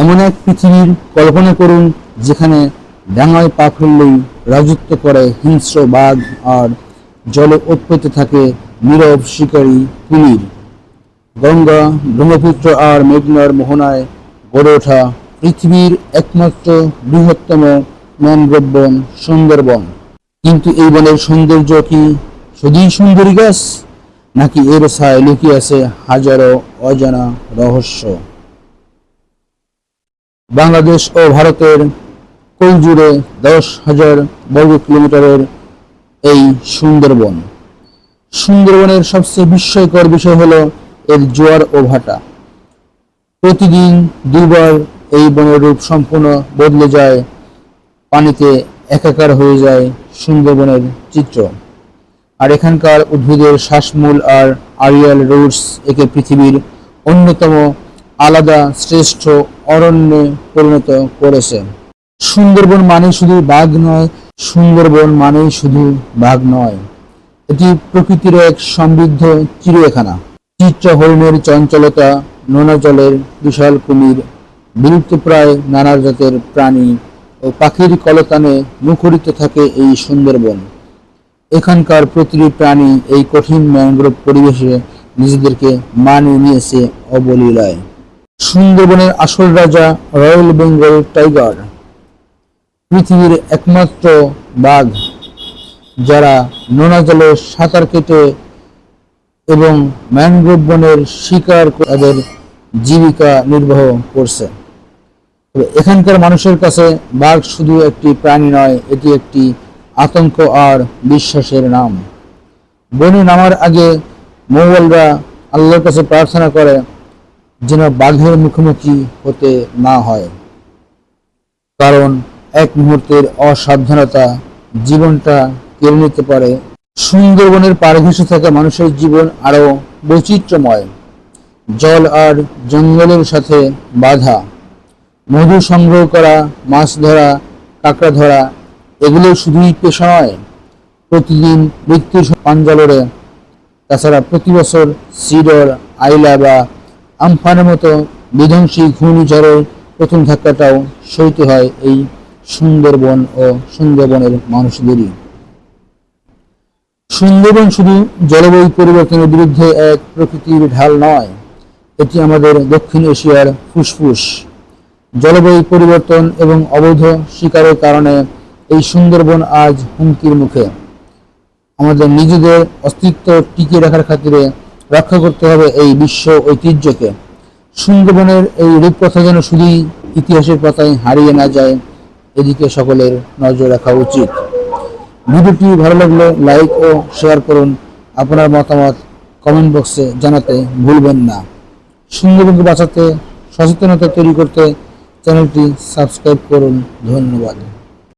এমন এক পৃথিবীর কল্পনা করুন যেখানে ডাঙায় পা ফেললেই রাজত্ব করে হিংস্র বাঘ আর জলে ওৎপেতে থাকে নীরব শিকারী কুমির। গঙ্গা, ব্রহ্মপুত্র আর মেঘনার মোহনায় গড়ে ওঠা পৃথিবীর একমাত্র বৃহত্তম ম্যানগ্রোভ বন সুন্দরবন। কিন্তু এই বনের সৌন্দর্য কি শুধুই সুন্দরী গাছ, নাকি এর ছায়ায় লুকিয়ে আছে হাজারো অজানা রহস্য? বাংলাদেশ ও ভারতের কোল জুড়ে 10,000 বর্গ কিলোমিটারের এই সুন্দরবন। সুন্দরবনের সবচেয়ে বিস্ময়কর বিষয় হলো এর জোয়ার ও ভাটা। প্রতিদিন দুবার এই বনের রূপ সম্পূর্ণ বদলে যায়, পানিতে একাকার হয়ে যায় সুন্দরবনের চিত্র। আর এখানকার উদ্ভিদের শ্বাসমূল আর আরিয়াল রুটস একে পৃথিবীর অন্যতম আলাদা শ্রেষ্ঠ অরণ্যে পরিণত করেছে। সুন্দরবন মানে শুধু বাঘ নয়, সুন্দরবন মানে শুধু বাঘ নয়, এটি প্রকৃতির এক সমৃদ্ধ চিড়িয়াখানা। চিত্রা হরিণের চঞ্চলতা, নোনা জলের বিশাল কুমির, বিলুপ্তপ্রায় নানা জাতের প্রাণী ও পাখির কলতানে মুখরিত থাকে এই সুন্দরবন। এখানকার প্রতিটি প্রাণী এই কঠিন ম্যানগ্রোভ পরিবেশে নিজেদেরকে মানিয়ে নিয়েছে অবলীলায়। সুন্দরবনের আসল রাজা রয়্যাল বেঙ্গল টাইগার, পৃথিবীর একমাত্র বাঘ যারা নোনা জলে সাঁতার কেটে এবং ম্যানগ্রোভ বনের শিকার তাদের জীবিকা নির্বাহ করছে। এখানকার মানুষের কাছে বাঘ শুধু একটি প্রাণী নয়, এটি একটি আতঙ্ক আর বিশ্বাসের নাম। বনে নামার আগে মৌয়ালরা আল্লাহর কাছে প্রার্থনা করে যেন বাঘের মুখোমুখি হতে না হয়, কারণ এক মুহূর্তের অসাবধানতা জীবনটা কেড়ে নিতে পারে। সুন্দরবনের পাড়ে ঘেঁষে থাকা মানুষের জীবন আরো বৈচিত্র্যময়। জল আর জঙ্গলের সাথে বাধা, মধু সংগ্রহ করা, মাছ ধরা, কাঁকড়া ধরা, এগুলো শুধুই পেশা নয়, প্রতিদিন মৃত্যুর পাঞ্জা লড়ে। তাছাড়া প্রতি বছর সিডর, আইলা বা আমফানের মতো বিধ্বংসী ঘূর্ণিঝড়ের প্রথম ধাক্কাটাও সইতে হয় এই সুন্দরবন ও সুন্দরবনের মানুষদেরই। সুন্দরবন শুধু জলবায়ু পরিবর্তনের বিরুদ্ধে এক প্রকৃতির ঢাল নয়, এটি আমাদের দক্ষিণ এশিয়ার ফুসফুস। জলবায়ু পরিবর্তন এবং অবৈধ শিকারের কারণে এই সুন্দরবন আজ হুমকির মুখে। আমাদের নিজেদের অস্তিত্ব টিকিয়ে রাখার খাতিরে রক্ষা করতে হবে এই বিশ্ব ঐতিহ্যকে। সুন্দরবনের এই রূপকথা যেন শুধুই ইতিহাসের পাতায় হারিয়ে না যায়, এদিকে সকলের নজর রাখা উচিত। ভিডিওটি ভালো লাগলে লাইক ও শেয়ার করুন। আপনার মতামত কমেন্ট বক্সে জানাতে ভুলবেন না। সুন্দরবনকে বাঁচাতে সচেতনতা তৈরি করতে চ্যানেলটি সাবস্ক্রাইব করুন। ধন্যবাদ।